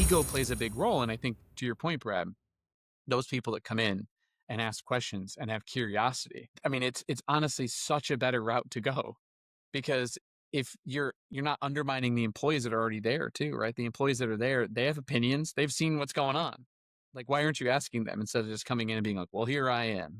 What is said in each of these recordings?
ego plays a big role. And I think to your point, Brad, those people that come in and ask questions and have curiosity, I mean, it's honestly such a better route to go, because if you're not undermining the employees that are already there too, right? The employees that are there, they have opinions, they've seen what's going on. Like, why aren't you asking them instead of just coming in and being like, well, here I am.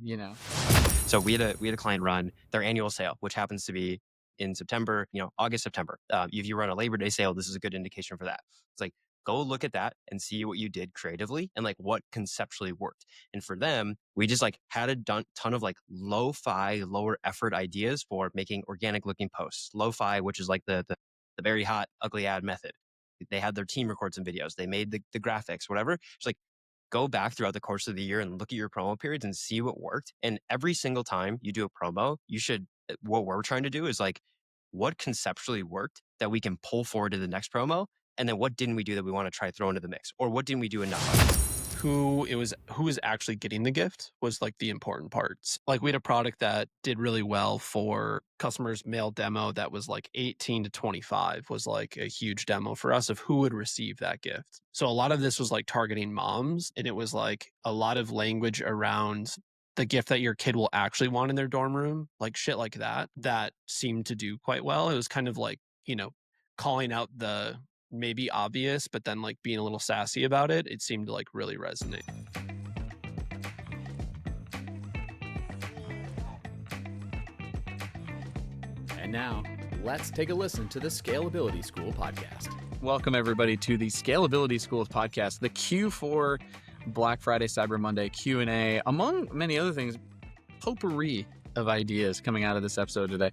So we had a client run their annual sale, which happens to be in September, August, September. If you run a Labor Day sale, this is a good indication for that. It's like, go look at that and see what you did creatively and like what conceptually worked. And for them, we just like had a ton of like lo-fi, lower effort ideas for making organic looking posts. Lo-fi, which is like the very hot, ugly ad method. They had their team record some videos. They made the graphics, whatever. It's like, go back throughout the course of the year and look at your promo periods and see what worked. And every single time you do a promo, you should, what we're trying to do is like, what conceptually worked that we can pull forward to the next promo? And then what didn't we do that we want to try throw into the mix? Or what didn't we do enough of? Who was actually getting the gift was like the important parts. Like, we had a product that did really well for customers' mail demo that was like 18 to 25 was like a huge demo for us of who would receive that gift. So a lot of this was like targeting moms, and it was like a lot of language around the gift that your kid will actually want in their dorm room, like shit like that seemed to do quite well. It was kind of like, calling out the maybe obvious, but then like being a little sassy about it. It seemed to like really resonate. And now, let's take a listen to the Scalability School podcast. Welcome, everybody, to the Scalability Schools podcast, the Q4 Black Friday, Cyber Monday Q&A, among many other things, potpourri of ideas coming out of this episode today.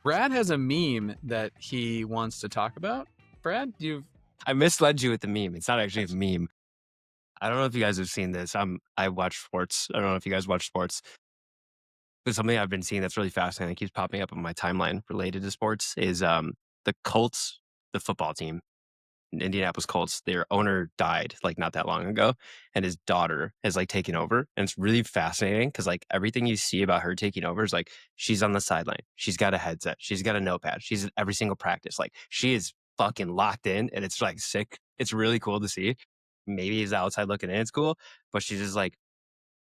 Brad has a meme that he wants to talk about. Brad, I misled you with the meme. It's not actually a meme. I don't know if you guys have seen this. I watch sports. I don't know if you guys watch sports. But something I've been seeing that's really fascinating, that keeps popping up on my timeline related to sports, is the Colts, the football team, Indianapolis Colts. Their owner died like not that long ago, and his daughter has like taken over. And it's really fascinating because like everything you see about her taking over is like she's on the sideline, she's got a headset, she's got a notepad, she's at every single practice. Like, she is fucking locked in, and it's like sick. It's really cool to see. Maybe he's outside looking in, it's cool, but she's just like,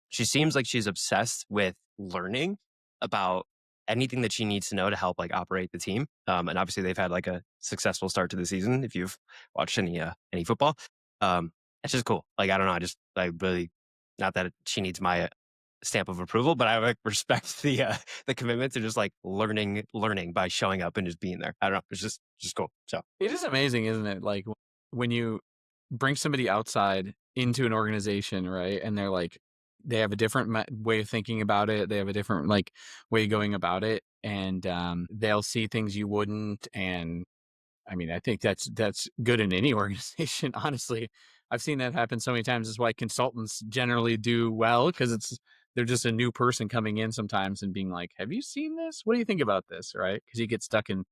she seems like she's obsessed with learning about anything that she needs to know to help like operate the team. And obviously they've had like a successful start to the season. If you've watched any football, it's just cool. Like, I don't know. I really, not that she needs my stamp of approval, but I like respect the commitment to just like learning by showing up and just being there. I don't know. It's just cool. So it is amazing, isn't it? Like, when you bring somebody outside into an organization, right? And they're like, they have a different way of thinking about it. They have a different like way of going about it, and they'll see things you wouldn't. And I mean, I think that's good in any organization. Honestly, I've seen that happen so many times. That's why consultants generally do well, because they're just a new person coming in sometimes and being like, "Have you seen this? What do you think about this?" Right? Because you get stuck in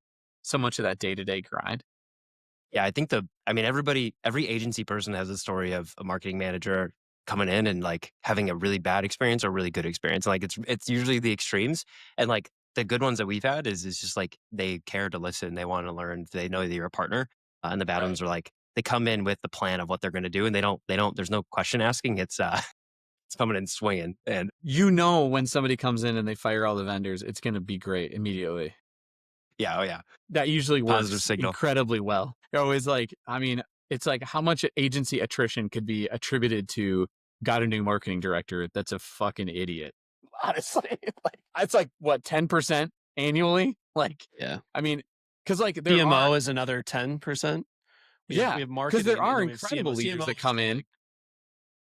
so much of that day-to-day grind. yeah, I think every agency person has a story of a marketing manager coming in and like having a really bad experience or really good experience. Like, it's usually the extremes. And like the good ones that we've had is just like they care to listen, they want to learn, they know that you're a partner. And the bad ones are like they come in with the plan of what they're going to do, and they don't. There's no question asking. It's coming in swinging. And When somebody comes in and they fire all the vendors, it's going to be great immediately. yeah, oh yeah, That usually positive works signal. incredibly well. You're always like, I mean, it's like how much agency attrition could be attributed to got a new marketing director that's a fucking idiot. Honestly, like, it's like what, 10% annually? Like, Yeah. I mean, because like PMO is another 10%. We have marketing. because there are and then we have incredible CMO. leaders CMO that come in.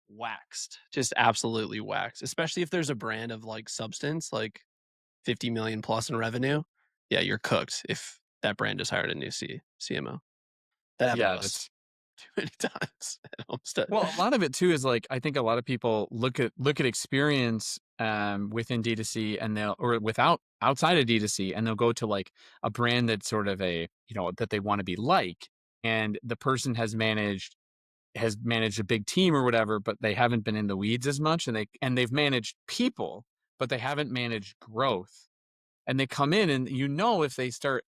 waxed, just absolutely waxed, especially if there's a brand of like substance, like 50 million plus in revenue. Yeah, you're cooked if that brand just hired a new CMO. That happened to us too many times at Homestead. Well, a lot of it too is like, I think a lot of people look at experience within D2C and outside of D2C, and they'll go to like a brand that's sort of that they want to be like, and the person has managed a big team or whatever, but they haven't been in the weeds as much, and they've managed people, but they haven't managed growth. And they come in, and if they start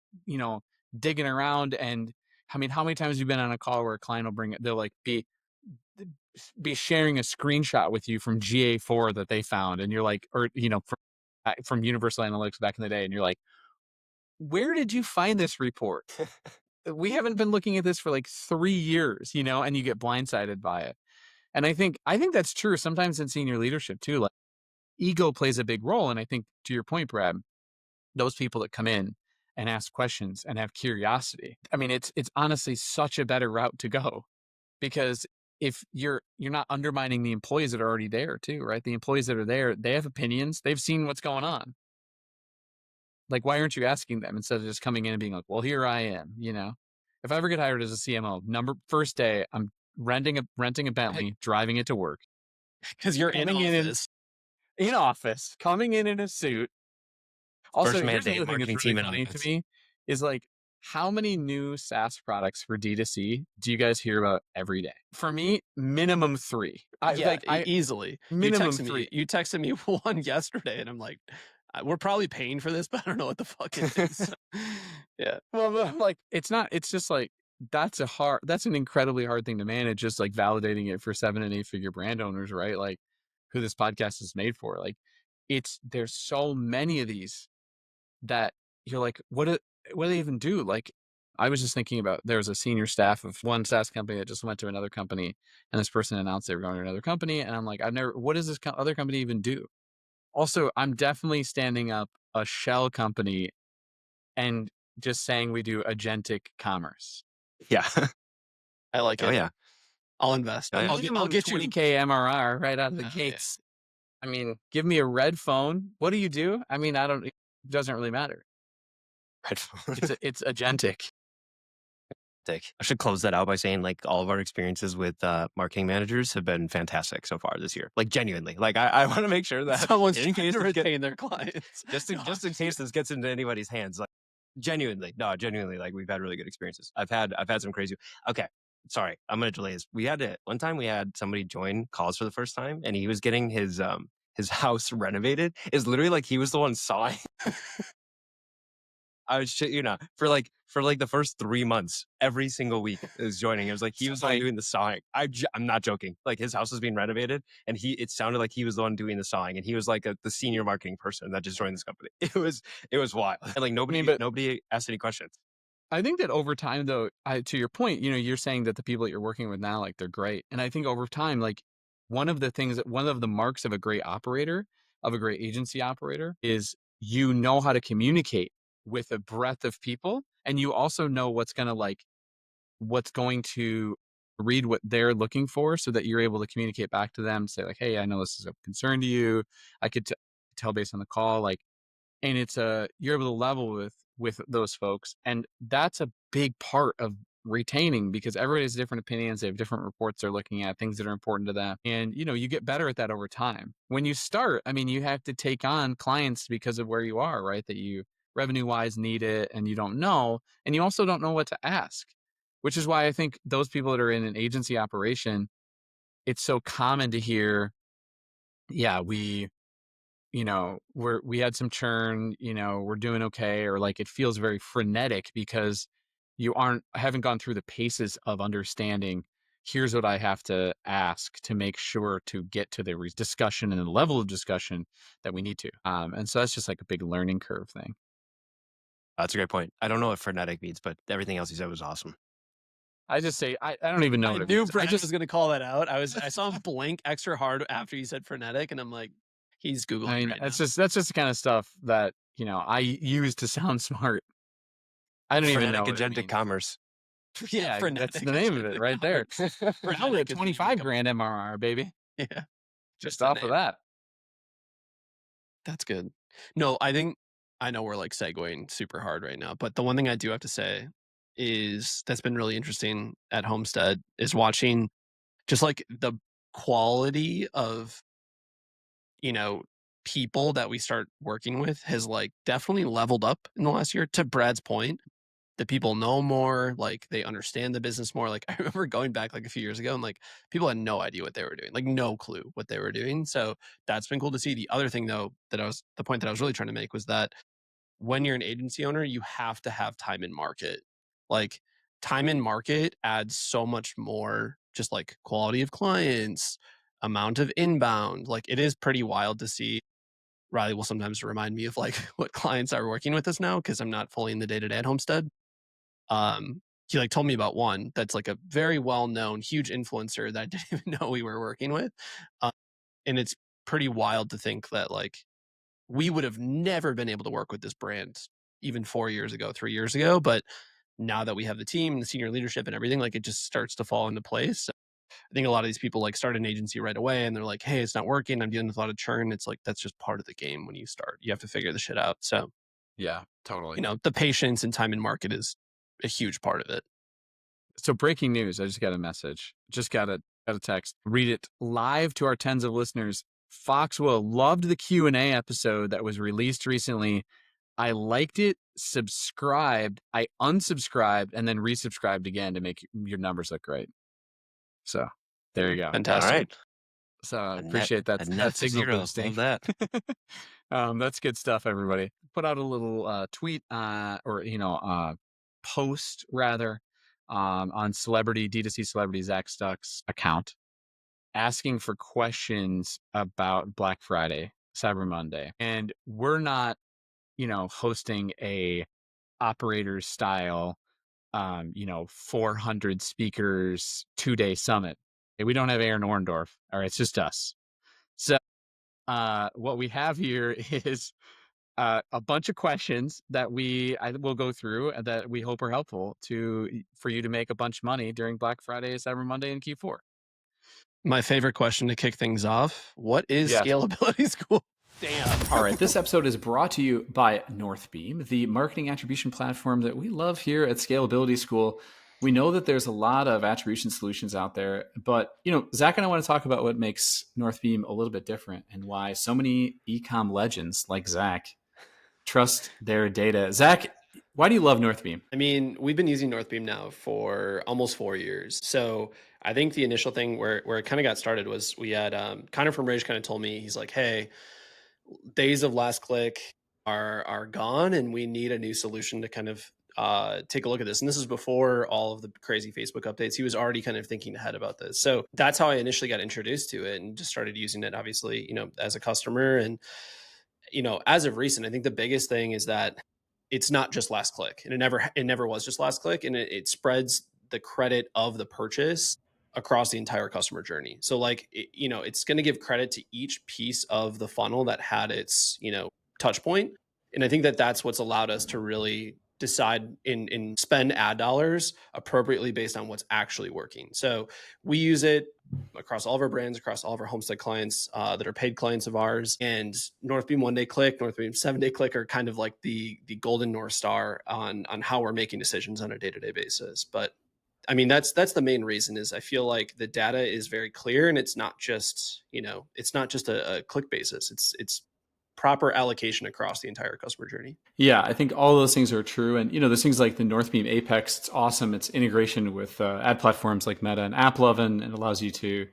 digging around, and I mean, how many times have you been on a call where a client will they'll like be sharing a screenshot with you from GA4 that they found, and you're like, or from Universal Analytics back in the day, and you're like, where did you find this report? We haven't been looking at this for like 3 years, and you get blindsided by it. And I think that's true sometimes in senior leadership too. Like ego plays a big role, and I think to your point, Brad, those people that come in and ask questions and have curiosity. I mean, it's honestly such a better route to go, because if you're not undermining the employees that are already there too, right? The employees that are there, they have opinions, they've seen what's going on. Like, why aren't you asking them instead of just coming in and being like, well, here I am, If I ever get hired as a CMO, first day, I'm renting a Bentley, driving it to work. Because you're in Coming office. in office, coming in a suit. Also, First here's mandate, another thing that's marketing really team in funny office. to me is like, how many new SaaS products for D2C do you guys hear about every day? For me, minimum 3. Easily. Minimum 3. You texted me one yesterday, and I'm like, we're probably paying for this, but I don't know what the fuck it is. Yeah. Well, I'm like, it's not. It's just like that's an incredibly hard thing to manage. Just like validating it for 7 and 8-figure brand owners, right? Like, who this podcast is made for. Like, there's so many of these that you're like, what do they even do? Like, I was just thinking about, there was a senior staff of one SaaS company that just went to another company, and this person announced they were going to another company, and I'm like, what does this other company even do? Also, I'm definitely standing up a shell company and just saying we do agentic commerce. Yeah. I like it. Oh yeah. I'll invest. Oh, yeah. I'll get you 20K MRR right out of the Yeah. gates. I mean, give me a red phone. What do you do? I mean, it doesn't really matter. It's agentic. I should close that out by saying, like, all of our experiences with marketing managers have been fantastic so far this year. Like, genuinely. Like, I want to make sure that Someone's in trying case to this retain their clients. just in case this gets into anybody's hands, like, genuinely, like, we've had really good experiences. I've had some crazy. Okay, sorry, I'm gonna delay this. One time we had somebody join calls for the first time, and he was getting his house renovated. It's literally like he was the one sawing. I was for like the first 3 months, every single week is joining. It was like he was the one doing the sawing. I'm not joking. Like, his house was being renovated, and it sounded like he was the one doing the sawing, and he was like the senior marketing person that just joined this company. It was wild, and like nobody asked any questions. I think that over time, though, to your point, you're saying that the people that you're working with now, like, they're great. And I think over time, like, one of the marks of a great operator, of a great agency operator, is you know how to communicate with a breadth of people. And you also know what's going to read what they're looking for, so that you're able to communicate back to them, say like, hey, I know this is a concern to you. I could tell based on the call, like, and you're able to level with those folks, and that's a big part of retaining, because everybody has different opinions, they have different reports they're looking at, things that are important to them, and you get better at that over time. When you start, I mean, you have to take on clients because of where you are, right? That you revenue wise need it, and you don't know, and you also don't know what to ask, which is why I think those people that are in an agency operation, it's so common to hear, yeah, we had some churn, we're doing okay, or like it feels very frenetic because you haven't gone through the paces of understanding, here's what I have to ask to make sure to get to the discussion and the level of discussion that we need to. And so that's just like a big learning curve thing. That's a great point. I don't know what frenetic means, but everything else you said was awesome. I just say, I don't even know what it means. Brad was going to call that out. I saw him blink extra hard after you said frenetic, and I'm like, he's Googling I mean, right that's now. just the kind of stuff that, I use to sound smart. I don't even know Frenetic what it agentic means. commerce. Yeah, frenetic that's the name of it right there. Now we're at 25 grand MRR, baby. Yeah. Just off of that. That's good. No, I know we're like segueing super hard right now, but the one thing I do have to say is that's been really interesting at Homestead is watching just like the quality of, people that we start working with has like definitely leveled up in the last year. To Brad's point, the people know more, like they understand the business more. Like, I remember going back like a few years ago, and like people had no idea what they were doing, like no clue what they were doing. So that's been cool to see. The other thing though, the point that I was really trying to make was that when you're an agency owner, you have to have time in market. Like, time in market adds so much more just like quality of clients, amount of inbound. Like it is pretty wild to see. Riley will sometimes remind me of like what clients are working with us now because I'm not fully in the day to day at Homestead. He like told me about one that's like a very well known, huge influencer that I didn't even know we were working with. Uh, and it's pretty wild to think that like we would have never been able to work with this brand even 4 years ago, 3 years ago. But now that we have the team and the senior leadership and everything, like it just starts to fall into place. I think a lot of these people like start an agency right away and they're like, hey, it's not working. I'm dealing with a lot of churn. It's like, that's just part of the game when you start. You have to figure the shit out. So, Yeah, totally. the patience and time in market is a huge part of it. So breaking news, I just got a message. Just got a text. Read it live to our tens of listeners. Foxwell loved the Q&A episode that was released recently. I liked it, subscribed, I unsubscribed, and then resubscribed again to make your numbers look great. So there you go. All Fantastic. right. So I appreciate that signal zero. boosting. Love that. That's good stuff, everybody. Put out a little tweet or post rather on celebrity D2C celebrity Zach Stuck's account asking for questions about Black Friday, Cyber Monday. And we're not, hosting a operator style 400 speakers 2-day summit. We don't have Aaron Orndorff. All right, it's just us. So what we have here is a bunch of questions that I will go through that we hope are helpful for you to make a bunch of money during Black Friday, Cyber Monday, and Q4. My favorite question to kick things off: what is Scalability School? Damn. All right, this episode is brought to you by Northbeam, the marketing attribution platform that we love here at Scalability School. We know that there's a lot of attribution solutions out there, but Zach and I want to talk about what makes Northbeam a little bit different and why so many e-com legends like Zach trust their data. Zach, why do you love Northbeam? I mean, we've been using Northbeam now for almost 4 years. So I think the initial thing where it kind of got started was we had Connor from Rage kind of told me, he's like, hey, days of last click are gone and we need a new solution to kind of take a look at this. And this is before all of the crazy Facebook updates. He was already kind of thinking ahead about this. So that's how I initially got introduced to it and just started using it, obviously, as a customer. And, as of recent, I think the biggest thing is that it's not just last click, and it never was just last click, and it spreads the credit of the purchase across the entire customer journey. So like it's going to give credit to each piece of the funnel that had its touch point, and I think that that's what's allowed us to really decide in spend ad dollars appropriately based on what's actually working. So we use it across all of our brands, across all of our Homestead clients that are paid clients of ours. And Northbeam 1-day click, Northbeam 7-day click are kind of like the golden North Star on how we're making decisions on a day-to-day basis. But I mean, that's the main reason is I feel like the data is very clear and it's not just, a click basis. It's proper allocation across the entire customer journey. Yeah, I think all those things are true. And, there's things like the Northbeam Apex. It's awesome. It's integration with ad platforms like Meta and AppLovin, and allows you to,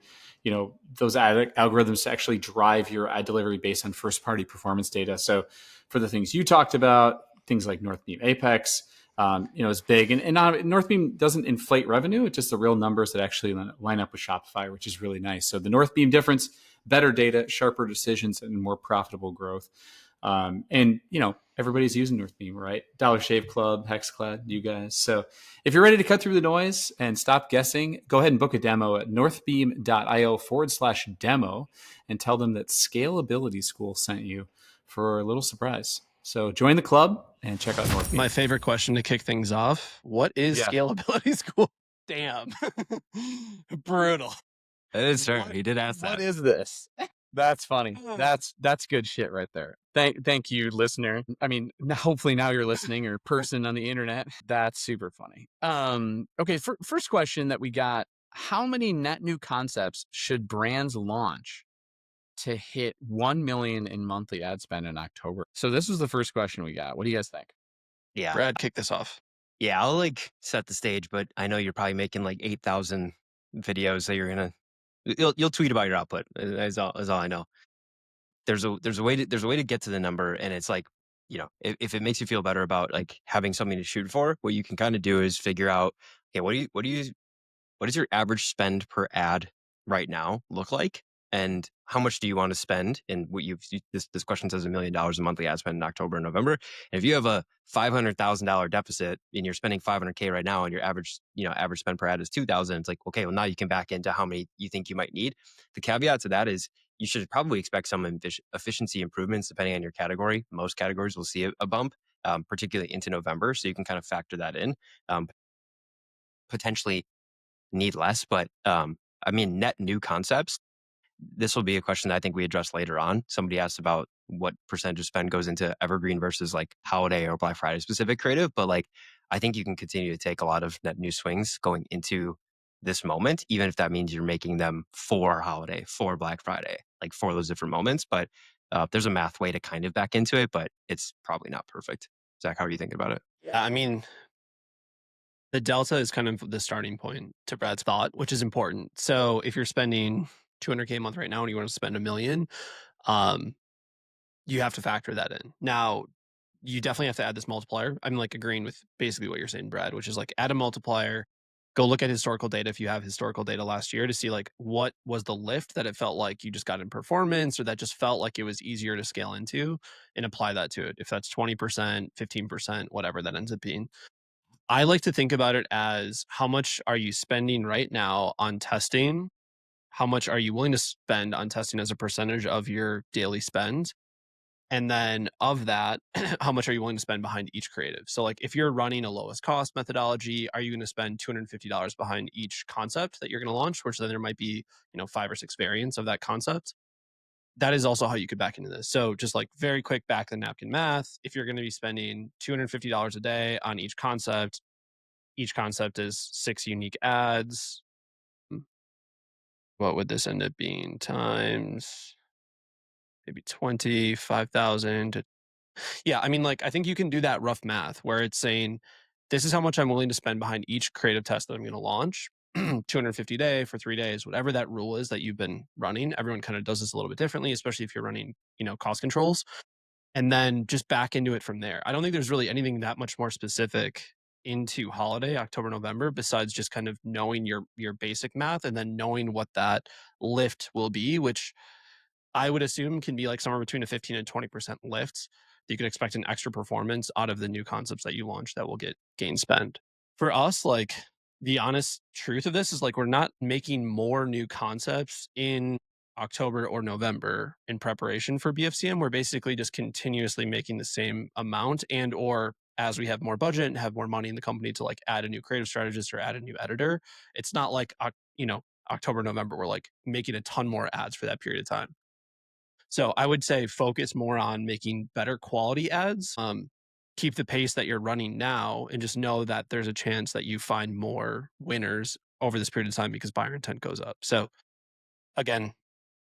those ad algorithms to actually drive your ad delivery based on first party performance data. So for the things you talked about, things like Northbeam Apex, is big. And Northbeam doesn't inflate revenue. It's just the real numbers that actually line up with Shopify, which is really nice. So the Northbeam difference: better data, sharper decisions, and more profitable growth. And everybody's using Northbeam, right? Dollar Shave Club, Hexclad, you guys. So if you're ready to cut through the noise and stop guessing, go ahead and book a demo at northbeam.io/demo and tell them that Scalability School sent you for a little surprise. So join the club and check out Northbeam. My favorite question to kick things off: what is Scalability School? Damn. Brutal. That is true. He did ask that. What is this? That's funny. That's good shit right there. Thank you, listener. I mean, hopefully now you're listening, or person on the internet. That's super funny. Okay, first question that we got: how many net new concepts should brands launch to hit 1 million in monthly ad spend in October? So this was the first question we got. What do you guys think? Yeah. Brad, kick this off. Yeah, I'll set the stage, but I know you're probably making 8,000 videos that you'll tweet about your output. Is all I know. There's a way to get to the number, and it's if it makes you feel better about having something to shoot for, what you can kind of do is figure out, okay, what do what does your average spend per ad right now look like? And how much do you want to spend? And this question says $1 million a monthly ad spend in October and November. And if you have a $500,000 deficit and you're spending 500K right now, and your average spend per ad is 2,000, it's like, okay, well, now you can back into how many you think you might need. The caveat to that is you should probably expect some efficiency improvements depending on your category. Most categories will see a bump, particularly into November, so you can kind of factor that in. Potentially need less, but I mean, net new concepts, this will be a question that I think we address later on. Somebody asked about what percentage of spend goes into evergreen versus like holiday or Black Friday specific creative. But like, I think you can continue to take a lot of net new swings going into this moment, even if that means you're making them for holiday, for Black Friday, like for those different moments. But there's a math way to kind of back into it, but it's probably not perfect. Zach, how are you thinking about it? I mean, the delta is kind of the starting point to Brad's thought, which is important. So if you're spending 200K a month right now and you want to spend $1 million, you have to factor that in. Now, you definitely have to add this multiplier. I'm like agreeing with basically what you're saying, Brad, which is like add a multiplier, go look at historical data if you have historical data last year to see like what was the lift that it felt like you just got in performance or that just felt like it was easier to scale into, and apply that to it. If that's 20%, 15%, whatever that ends up being. I like to think about it as how much are you spending right now on testing? How much are you willing to spend on testing as a percentage of your daily spend? And then of that, how much are you willing to spend behind each creative? So like if you're running a lowest cost methodology, are you going to spend $250 behind each concept that you're going to launch, which then there might be, 5 or 6 variants of that concept? That is also how you could back into this. So just like very quick back the napkin math, if you're going to be spending $250 a day on each concept is 6 unique ads. What would this end up being times maybe 25,000? Yeah, I mean, like, I think you can do that rough math where it's saying, this is how much I'm willing to spend behind each creative test that I'm going to launch. 250 a day for 3 days, whatever that rule is that you've been running. Everyone kind of does this a little bit differently, especially if you're running, cost controls, and then just back into it from there. I don't think there's really anything that much more specific into holiday, October, November, besides just kind of knowing your basic math and then knowing what that lift will be, which I would assume can be like somewhere between a 15 and 20% lift. You can expect an extra performance out of the new concepts that you launch that will gain spend. For us, like the honest truth of this is like we're not making more new concepts in October or November in preparation for BFCM. We're basically just continuously making the same amount, and or as we have more budget and have more money in the company to like add a new creative strategist or add a new editor, it's not like October, November, we're like making a ton more ads for that period of time. So I would say focus more on making better quality ads. Keep the pace that you're running now, and just know that there's a chance that you find more winners over this period of time because buyer intent goes up. So again,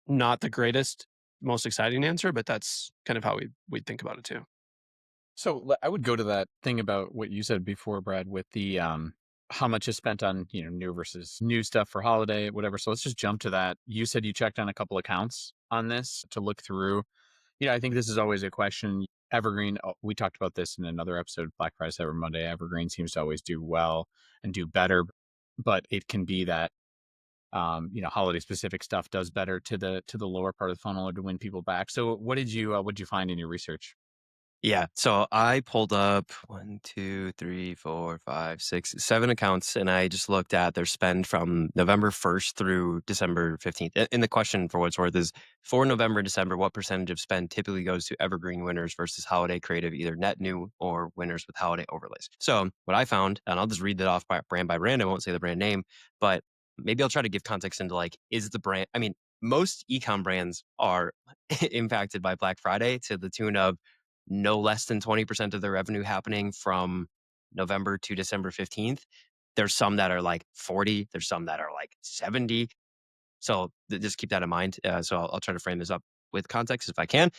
not the greatest, most exciting answer, but that's kind of how we think about it too. So I would go to that thing about what you said before, Brad, with the how much is spent on new versus new stuff for holiday, whatever. So let's just jump to that. You said you checked on a couple accounts on this to look through. I think this is always a question. Evergreen, we talked about this in another episode, Black Friday, Cyber Monday. Evergreen seems to always do well and do better, but it can be that holiday specific stuff does better to the lower part of the funnel or to win people back. So what did you find in your research? Yeah. So I pulled up 1, 2, 3, 4, 5, 6, 7 accounts, and I just looked at their spend from November 1st through December 15th. And the question, for what it's worth, is for November and December, what percentage of spend typically goes to evergreen winners versus holiday creative, either net new or winners with holiday overlays? So what I found, and I'll just read that off by brand, I won't say the brand name, but maybe I'll try to give context into like, is the brand, I mean, most ecom brands are impacted by Black Friday to the tune of no less than 20% of their revenue happening from November to December 15th. There's some that are like 40, there's some that are like 70. So just keep that in mind. So I'll try to frame this up with context if I can.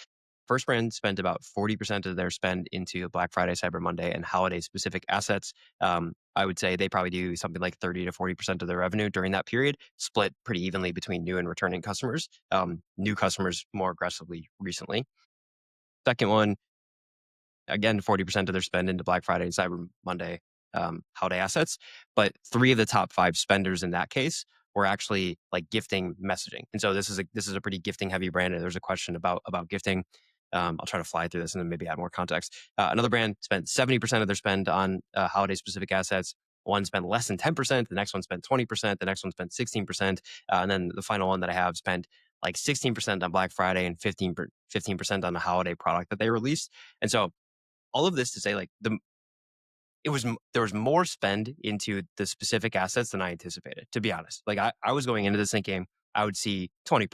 First Brand spent about 40% of their spend into Black Friday, Cyber Monday, and holiday specific assets. I would say they probably do something like 30 to 40% of their revenue during that period, split pretty evenly between new and returning customers. New customers more aggressively recently. Second one, again, 40% of their spend into Black Friday and Cyber Monday. holiday assets, but 3 of the top 5 spenders in that case were actually like gifting messaging. And so this is a pretty gifting heavy brand. And there's a question about gifting. I'll try to fly through this and then maybe add more context. Another brand spent 70% of their spend on holiday specific assets. One spent less than 10%. The next one spent 20%. The next one spent 16%. And then the final one that I have spent like 16% on Black Friday and 15% on the holiday product that they released. And so all of this to say, like there was more spend into the specific assets than I anticipated, to be honest. Like I was going into this thinking I would see 20%,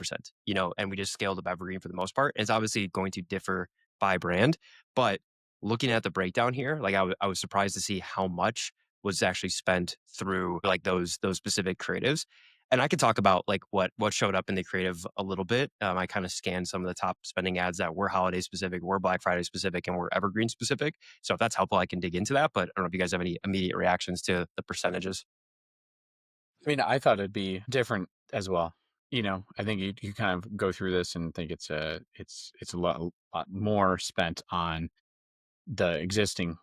and we just scaled up evergreen for the most part. It's obviously going to differ by brand, but looking at the breakdown here, like I was surprised to see how much was actually spent through like those specific creatives. And I could talk about like what showed up in the creative a little bit. I kind of scanned some of the top spending ads that were holiday specific, were Black Friday specific, and were evergreen specific. So if that's helpful, I can dig into that. But I don't know if you guys have any immediate reactions to the percentages. I mean, I thought it'd be different as well. I think you kind of go through this and think it's a lot more spent on the existing.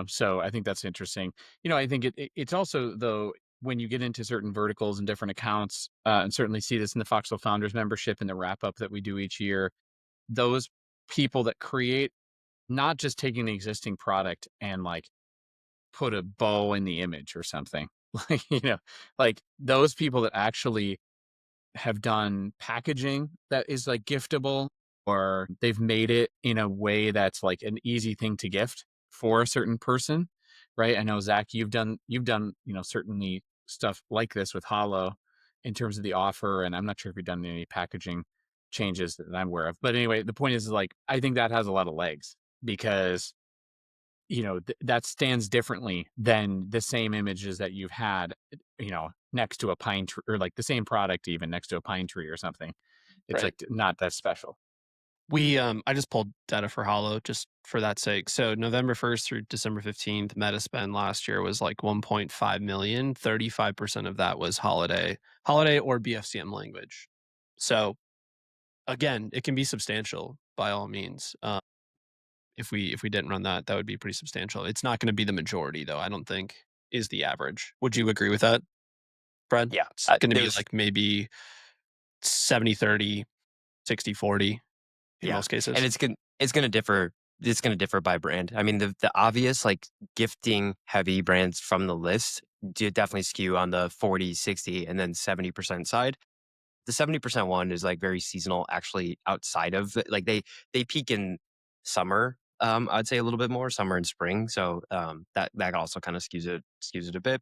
So I think that's interesting. I think it's also though when you get into certain verticals and different accounts, and certainly see this in the Foxwell Founders membership and the wrap up that we do each year. Those people that create, not just taking the existing product and like put a bow in the image or something, like like those people that actually have done packaging that is like giftable, or they've made it in a way that's like an easy thing to gift for a certain person, right? I know Zach, you've done certainly stuff like this with Hollow in terms of the offer, and I'm not sure if you've done any packaging changes that I'm aware of. But anyway, the point is like I think that has a lot of legs because that stands differently than the same images that you've had, next to a pine tree, or like the same product even next to a pine tree or something. It's Right. like not that special. I just pulled data for Hollow just for that sake. So November 1st through December 15th, meta spend last year was like 1.5 million. 35% of that was holiday or BFCM language. So again, it can be substantial by all means. If we didn't run that, that would be pretty substantial. It's not going to be the majority though. I don't think is the average. Would you agree with that, Brad? Yeah, It's going to be there's like maybe 70-30, 60-40 in yeah, most cases. and it's gonna differ. It's gonna differ by brand. I mean, the obvious like gifting heavy brands from the list do definitely skew on the 40, 60, and then 70% side. The 70% one is like very seasonal, actually outside of like they peak in summer. I'd say a little bit more summer and spring. So that also kind of skews it a bit.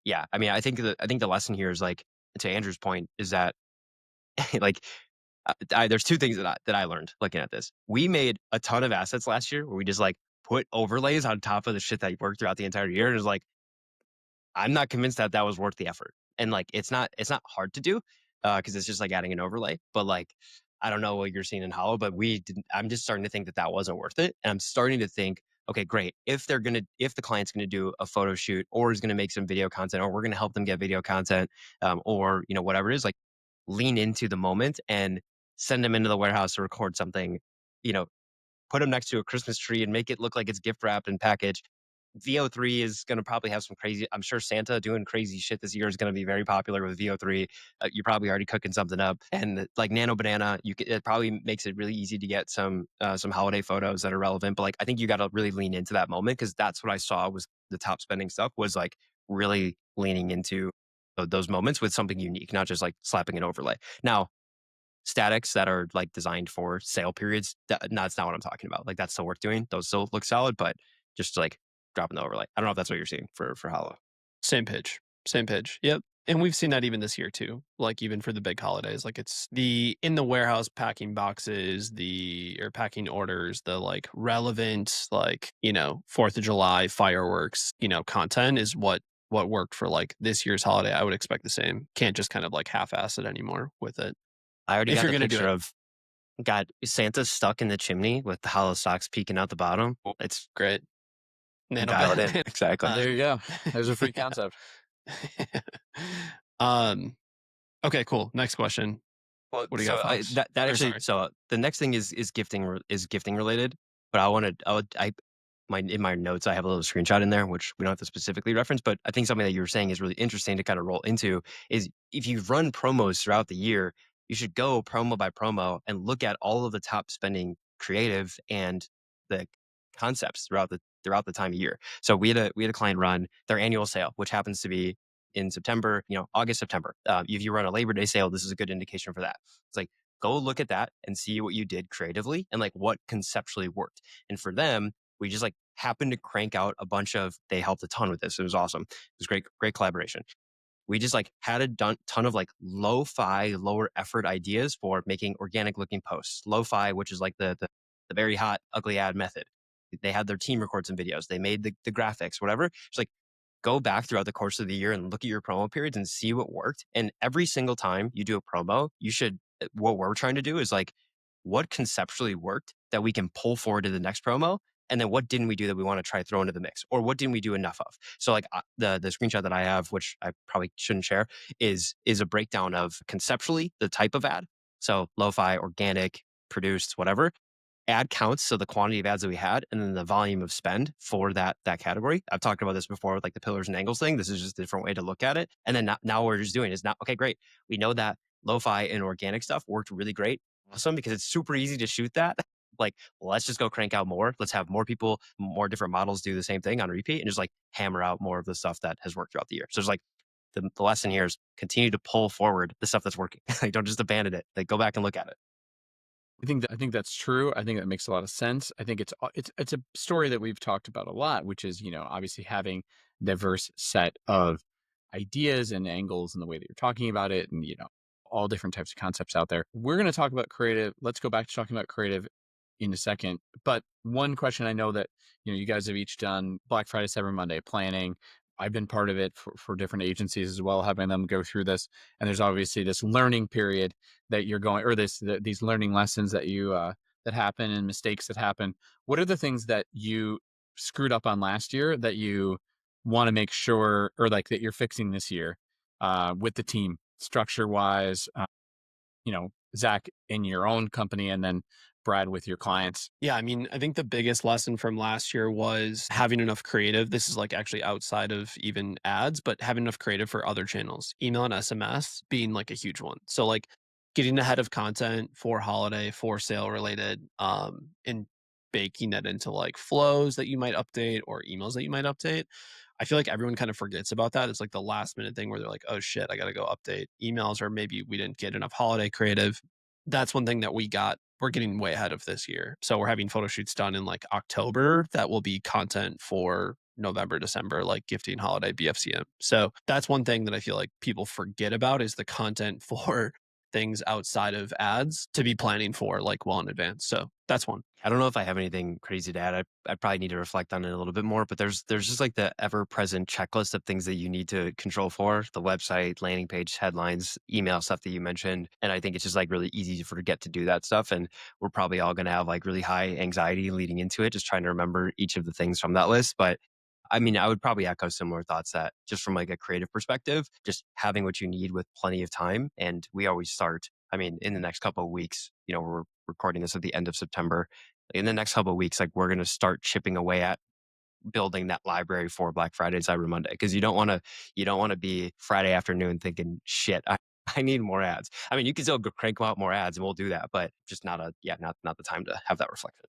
Yeah, I mean, I think the lesson here is like to Andrew's point is that like there's two things that I learned looking at this. We made a ton of assets last year where we just like put overlays on top of the shit that worked throughout the entire year. And it was like, I'm not convinced that was worth the effort. And like, it's not hard to do because it's just like adding an overlay. But like, I don't know what you're seeing in Hollow, but I'm just starting to think that wasn't worth it. And I'm starting to think, okay, great. If the client's gonna do a photo shoot or is gonna make some video content, or we're gonna help them get video content, or whatever it is, like lean into the moment and send them into the warehouse to record something, you know, put them next to a Christmas tree and make it look like it's gift wrapped and packaged. VO3 is going to probably have some crazy. I'm sure Santa doing crazy shit this year is going to be very popular with VO3. You're probably already cooking something up, and like Nano Banana, it probably makes it really easy to get some holiday photos that are relevant. But like, I think you got to really lean into that moment because that's what I saw was the top spending stuff was like really leaning into those moments with something unique, not just like slapping an overlay. Now, statics that are like designed for sale periods, that's not what I'm talking about. Like that's still worth doing. Those still look solid, but just like dropping the overlay. I don't know if that's what you're seeing for Hollow. Same pitch. Same pitch. Yep. And we've seen that even this year too. Like even for the big holidays, like it's the in the warehouse packing boxes, or packing orders, the like relevant, like, 4th of July fireworks, content is what worked for like this year's holiday. I would expect the same. Can't just kind of like half-ass it anymore with it. I already If got you're the gonna do picture it. of Santa stuck in the chimney with the hollow socks peeking out the bottom. It's Great. Nano dial it in. Exactly. There you go. There's a free yeah. concept. Okay, cool. Next question. Well, What do you so got, Fox? that Or actually, sorry. so the next thing is gifting related, but I in my notes, I have a little screenshot in there, which we don't have to specifically reference, but I think something that you were saying is really interesting to kind of roll into is if you run promos throughout the year, you should go promo by promo and look at all of the top spending creative and the concepts throughout the time of year. So we had a client run their annual sale, which happens to be in September, August, September. If you run a Labor Day sale, this is a good indication for that. It's like, go look at that and see what you did creatively and like what conceptually worked. And for them, we just like happened to crank out a bunch of, they helped a ton with this. It was awesome. It was great collaboration. We just like had a ton of like lo-fi, lower effort ideas for making organic looking posts. Lo-fi, which is like the very hot, ugly ad method. They had their team record some videos. They made the graphics, whatever. It's like, go back throughout the course of the year and look at your promo periods and see what worked. And every single time you do a promo, you should, what we're trying to do is like, what conceptually worked that we can pull forward to the next promo? And then what didn't we do that we want to try throw into the mix? Or what didn't we do enough of? So like the screenshot that I have, which I probably shouldn't share, is a breakdown of conceptually the type of ad. So lo-fi, organic, produced, whatever, ad counts, so the quantity of ads that we had, and then the volume of spend for that category. I've talked about this before with like the pillars and angles thing. This is just a different way to look at it. And then now what we're just doing is now, okay, great. We know that lo-fi and organic stuff worked really great. Awesome, because it's super easy to shoot that. Like, let's just go crank out more. Let's have more people, more different models do the same thing on repeat and just like hammer out more of the stuff that has worked throughout the year. So it's like the lesson here is continue to pull forward the stuff that's working. Like, don't just abandon it. Like, go back and look at it. I think that's true. I think that makes a lot of sense. I think it's a story that we've talked about a lot, which is, obviously having diverse set of ideas and angles in the way that you're talking about it, and all different types of concepts out there. We're going to talk about creative. Let's go back to talking about creative in a second. But one question, I know that you guys have each done Black Friday, Cyber Monday planning. I've been part of it for different agencies as well, having them go through this. And there's obviously this learning period that you're going, or these learning lessons that you that happen and mistakes that happen. What are the things that you screwed up on last year that you want to make sure, or like that you're fixing this year with the team, structure wise? Zach in your own company, and then Brad with your clients. Yeah, I mean, I think the biggest lesson from last year was having enough creative. This is like actually outside of even ads, but having enough creative for other channels, email and SMS being like a huge one. So like getting ahead of content for holiday, for sale related, and baking that into like flows that you might update or emails that you might update. I feel like everyone kind of forgets about that. It's like the last minute thing where they're like, oh shit, I got to go update emails, or maybe we didn't get enough holiday creative. That's one thing that we're getting way ahead of this year. So we're having photo shoots done in like October that will be content for November, December, like gifting holiday BFCM. So that's one thing that I feel like people forget about is the content for things outside of ads to be planning for like well in advance. So that's one. I don't know if I have anything crazy to add. I probably need to reflect on it a little bit more, but there's just like the ever present checklist of things that you need to control for the website, landing page, headlines, email stuff that you mentioned. And I think it's just like really easy to forget to do that stuff. And we're probably all going to have like really high anxiety leading into it, just trying to remember each of the things from that list. But I mean, I would probably echo similar thoughts that just from like a creative perspective, just having what you need with plenty of time. And we always start, I mean, in the next couple of weeks, we're recording this at the end of September. In the next couple of weeks, like we're going to start chipping away at building that library for Black Friday and Cyber Monday. Cause you don't want to be Friday afternoon thinking, shit, I need more ads. I mean, you can still go crank out more ads and we'll do that, but just not the time to have that reflection.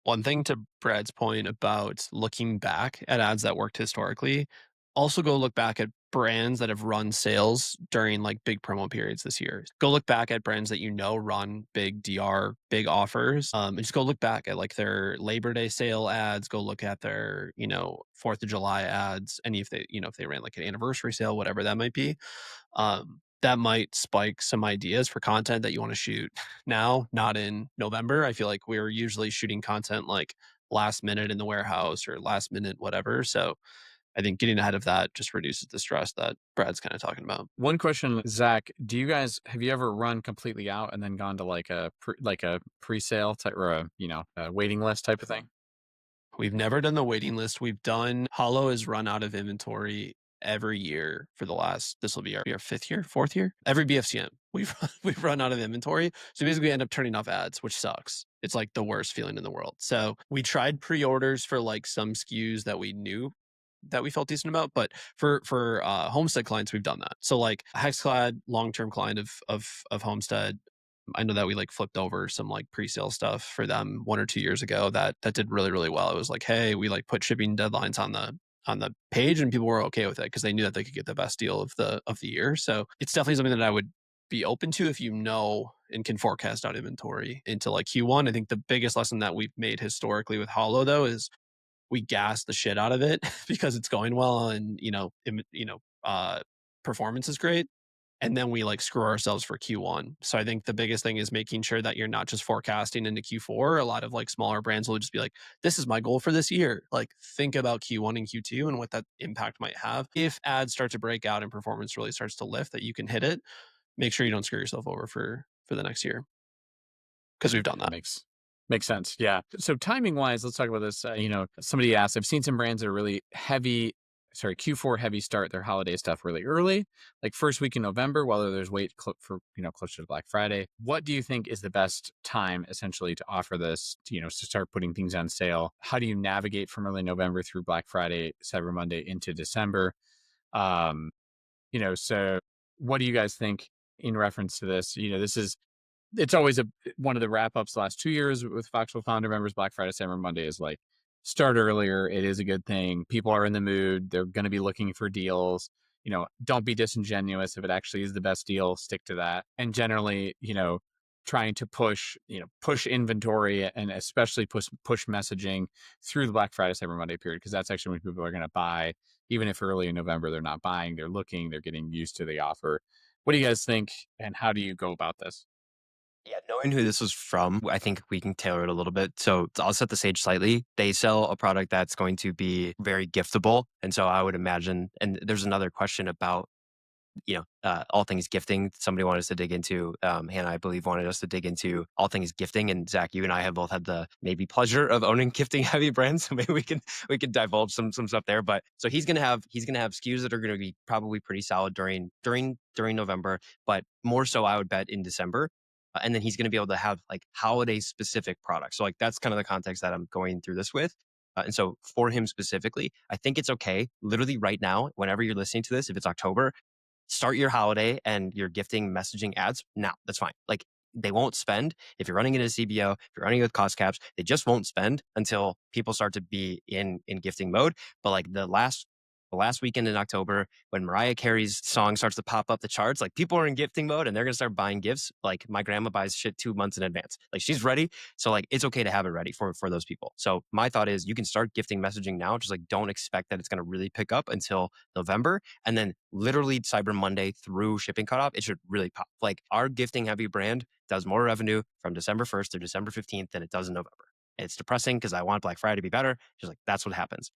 One thing to Brad's point about looking back at ads that worked historically, also go look back at brands that have run sales during like big promo periods this year. Go look back at brands that run big DR, big offers. And just go look back at like their Labor Day sale ads. Go look at their, 4th of July ads. And if they ran like an anniversary sale, whatever that might be. That might spike some ideas for content that you want to shoot now, not in November. I feel like we're usually shooting content like last minute in the warehouse or last minute whatever. So I think getting ahead of that just reduces the stress that Brad's kind of talking about. One question, Zach, have you ever run completely out and then gone to like a pre-sale type, or a waiting list type of thing? We've never done the waiting list. We've done Hollow has run out of inventory every year for this will be our 5th year, 4th year, every BFCM. we've we've run out of inventory. So basically we end up turning off ads, which sucks. It's like the worst feeling in the world. So we tried pre-orders for like some SKUs that we knew that we felt decent about, but for Homestead clients, we've done that. So like Hexclad, long-term client of Homestead, I know that we like flipped over some like pre-sale stuff for them 1 or 2 years ago that did really, really well. It was like, hey, we like put shipping deadlines on the page and people were okay with it because they knew that they could get the best deal of the year. So it's definitely something that I would be open to if you know and can forecast out inventory into like Q1. I think the biggest lesson that we've made historically with Hollow though is we gas the shit out of it because it's going well and performance is great, and then we like screw ourselves for Q1. So I think the biggest thing is making sure that you're not just forecasting into Q4. A lot of like smaller brands will just be like, this is my goal for this year. Like think about Q1 and Q2 and what that impact might have. If ads start to break out and performance really starts to lift, that you can hit it, make sure you don't screw yourself over for the next year because we've done That that. makes sense. Yeah. So timing wise, let's talk about this. Somebody asked, I've seen some brands that are really heavy, sorry, Q4 heavy start their holiday stuff really early, like first week in November, while others wait for, closer to Black Friday. What do you think is the best time essentially to offer this, to start putting things on sale? How do you navigate from early November through Black Friday, Cyber Monday into December? So what do you guys think in reference to this? It's always one of the wrap ups the last 2 years with Foxwell founder members. Black Friday, Cyber Monday is like start earlier. It is a good thing. People are in the mood. They're going to be looking for deals. Don't be disingenuous. If it actually is the best deal, stick to that. And generally, trying to push inventory and especially push messaging through the Black Friday, Cyber Monday period, because that's actually when people are going to buy. Even if early in November they're not buying, they're looking, they're getting used to the offer. What do you guys think, and how do you go about this? Yeah, knowing who this was from, I think we can tailor it a little bit. So I'll set the stage slightly. They sell a product that's going to be very giftable. And so I would imagine, and there's another question about all things gifting. Somebody wanted us to dig into, Hannah, I believe, wanted us to dig into all things gifting. And Zach, you and I have both had the maybe pleasure of owning gifting heavy brands. So maybe we can divulge some stuff there. But so he's gonna have SKUs that are gonna be probably pretty solid during November, but more so I would bet in December. And then he's going to be able to have like holiday specific products. So like that's kind of the context that I'm going through this with. And so for him specifically, I think it's okay. Literally right now, whenever you're listening to this, if it's October, start your holiday and your gifting messaging ads now. That's fine. Like they won't spend if you're running it as CBO, if you're running it with cost caps, they just won't spend until people start to be in gifting mode. But like the last weekend in October, when Mariah Carey's song starts to pop up the charts, like people are in gifting mode and they're gonna start buying gifts. Like my grandma buys shit 2 months in advance. Like she's ready. So like it's okay to have it ready for those people. So my thought is you can start gifting messaging now. Just like don't expect that it's gonna really pick up until November. And then literally Cyber Monday through shipping cutoff, it should really pop. Like our gifting heavy brand does more revenue from December 1st to December 15th than it does in November. It's depressing because I want Black Friday to be better. Just like that's what happens.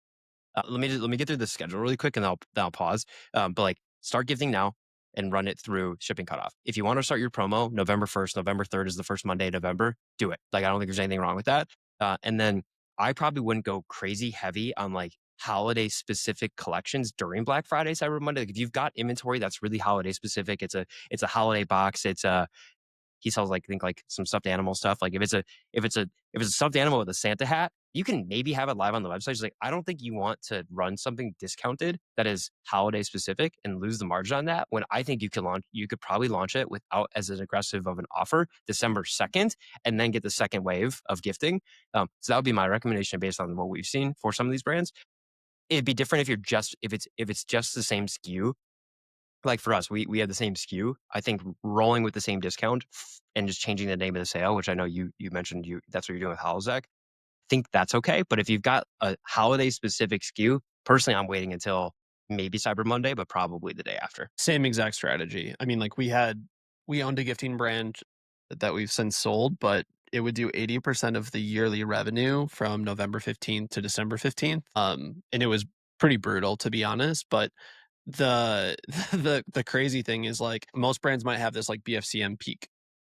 Let me get through the schedule really quick, and then I'll pause. But like, start gifting now and run it through shipping cutoff. If you want to start your promo November 1st, November 3rd is the first Monday of November. Do it. Like I don't think there's anything wrong with that. And then I probably wouldn't go crazy heavy on like holiday specific collections during Black Friday, Cyber Monday. Like if you've got inventory that's really holiday specific, it's a holiday box. He sells like I think like some stuffed animal stuff. Like if it's a stuffed animal with a Santa hat, you can maybe have it live on the website. It's like I don't think you want to run something discounted that is holiday specific and lose the margin on that. When I think you could probably launch it without as an aggressive of an offer December 2nd, and then get the second wave of gifting. So that would be my recommendation based on what we've seen for some of these brands. It'd be different if it's just the same SKU. Like for us, we had the same SKU. I think rolling with the same discount and just changing the name of the sale, which I know you mentioned that's what you're doing with Halzak. I think that's okay. But if you've got a holiday specific SKU, personally, I'm waiting until maybe Cyber Monday, but probably the day after. Same exact strategy. I mean, like we owned a gifting brand that we've since sold, but it would do 80% of the yearly revenue from November 15th to December 15th. And it was pretty brutal to be honest, but the the crazy thing is like most brands might have this like BFCM peak.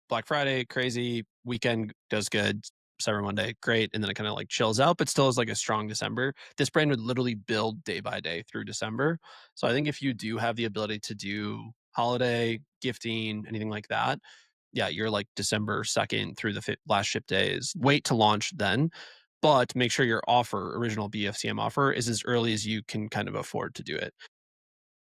Black Friday, crazy, weekend does good, Cyber Monday, great, and then it kind of like chills out, but still is like a strong December. This brand would literally build day by day through December. So I think if you do have the ability to do holiday, gifting, anything like that, yeah, you're like December 2nd through the last ship days. Wait to launch then, but make sure your offer, original BFCM offer, is as early as you can kind of afford to do it.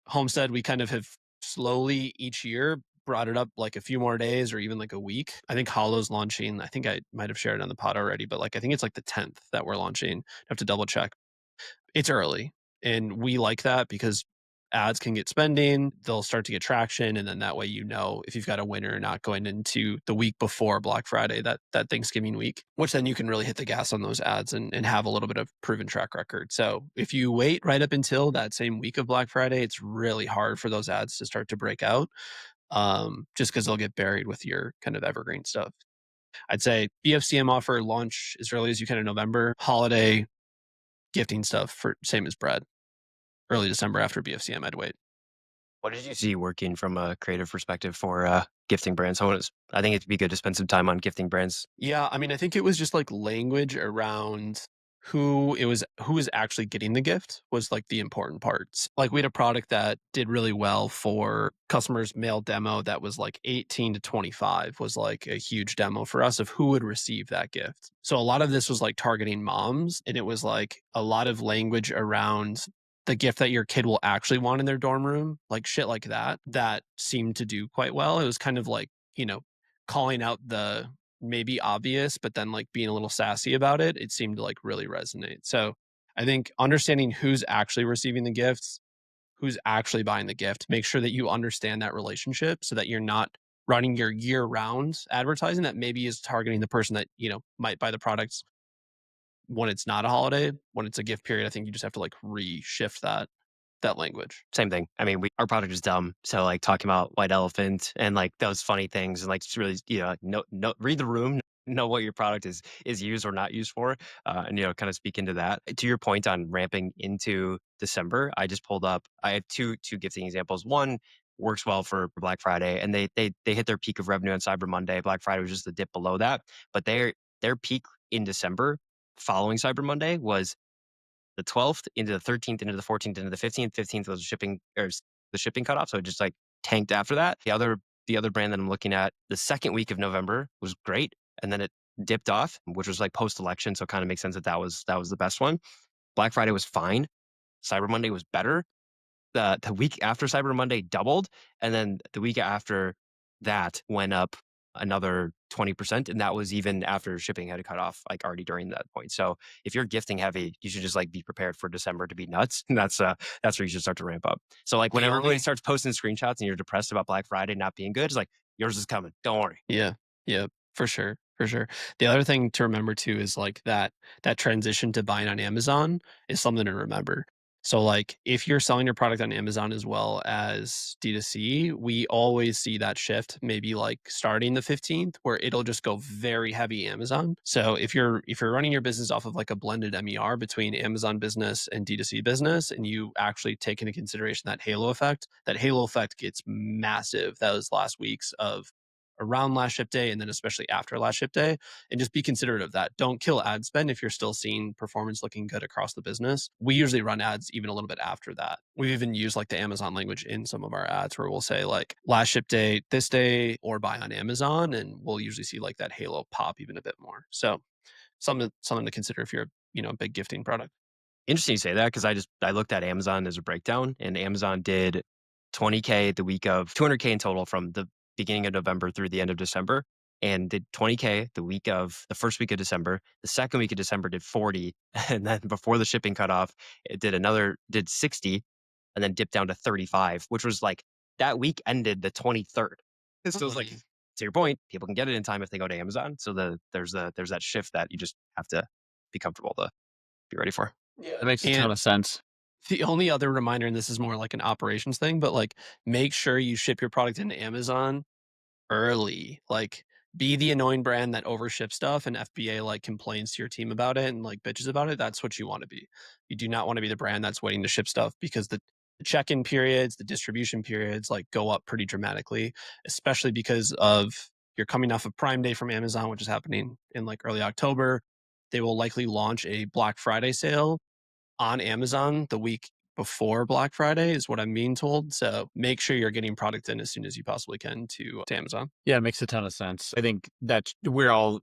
Homestead, we kind of have slowly each year brought it up like a few more days or even like a week. I think Hollow's launching. I think I might have shared it on the pod already, but like I think it's like the 10th that we're launching. I have to double check. It's early. And we like that because ads can get spending, they'll start to get traction. And then that way, if you've got a winner or not going into the week before Black Friday, that Thanksgiving week, which then you can really hit the gas on those ads and have a little bit of proven track record. So if you wait right up until that same week of Black Friday, it's really hard for those ads to start to break out. Just because they'll get buried with your kind of evergreen stuff. I'd say BFCM offer launch as early as you can in November. Holiday gifting stuff for same as bread. Early December after BFCM, I'd wait. What did you see working from a creative perspective for gifting brands? I think it'd be good to spend some time on gifting brands. Yeah, I mean, I think it was just like language around who was actually getting the gift was like the important parts. Like we had a product that did really well for customers mail demo that was like 18 to 25 was like a huge demo for us of who would receive that gift. So a lot of this was like targeting moms, and it was like a lot of language around the gift that your kid will actually want in their dorm room, like shit like that seemed to do quite well. It was kind of like, calling out the maybe obvious, but then like being a little sassy about it, it seemed to like really resonate. So I think understanding who's actually receiving the gifts, who's actually buying the gift, make sure that you understand that relationship so that you're not running your year round advertising that maybe is targeting the person that, might buy the products when it's not a holiday, when it's a gift period. I think you just have to like reshift that language. Same thing. I mean, our product is dumb. So like talking about white elephant and like those funny things and like just really, like, no, read the room, know what your product is used or not used for, and kind of speak into that. To your point on ramping into December, I just pulled up. I have two gifting examples. One works well for Black Friday, and they hit their peak of revenue on Cyber Monday. Black Friday was just a dip below that, but their peak in December following Cyber Monday was the 12th into the 13th into the 14th into the 15th. 15th was the shipping cutoff, so it just like tanked after that. The other brand that I'm looking at, the second week of November was great, and then it dipped off, which was like post election, so it kind of makes sense that was the best one. Black Friday was fine. Cyber Monday was better. The week after Cyber Monday doubled, and then the week after that went up another 20%, and that was even after shipping had cut off, like already during that point. So if you're gifting heavy, you should just like be prepared for December to be nuts. And that's where you should start to ramp up. So like when everybody starts posting screenshots and you're depressed about Black Friday not being good, it's like yours is coming. Don't worry. Yeah. Yeah. For sure. For sure. The other thing to remember too is like that transition to buying on Amazon is something to remember. So like if you're selling your product on Amazon as well as D2C, we always see that shift maybe like starting the 15th where it'll just go very heavy Amazon. So if you're running your business off of like a blended MER between Amazon business and D2C business, and you actually take into consideration that halo effect gets massive those last weeks of around last ship day and then especially after last ship day, and just be considerate of that. Don't kill ad spend if you're still seeing performance looking good across the business. We usually run ads even a little bit after that. We've even used like the Amazon language in some of our ads where we'll say like last ship day this day or buy on Amazon, and we'll usually see like that halo pop even a bit more. So something to consider if you're a big gifting product. Interesting you say that, because I looked at Amazon as a breakdown, and Amazon did 20K the week of 200K in total from the beginning of November through the end of December, and did 20K the first week of December. The second week of December did 40, and then before the shipping cutoff, it did 60, and then dipped down to 35, which was like that week ended the 23rd. So it was like, to your point, people can get it in time if they go to Amazon. So there's that shift that you just have to be comfortable to be ready for. Yeah, that makes a ton of sense. The only other reminder, and this is more like an operations thing, but like make sure you ship your product into Amazon early. Like be the annoying brand that overships stuff and FBA like complains to your team about it and like bitches about it. That's what you want to be. You do not want to be the brand that's waiting to ship stuff, because the check-in periods, the distribution periods like go up pretty dramatically, especially because of you're coming off of Prime Day from Amazon, which is happening in like early October. They will likely launch a Black Friday sale on Amazon the week before Black Friday is what I'm being told. So make sure you're getting product in as soon as you possibly can to Amazon. Yeah, it makes a ton of sense. I think that we're all,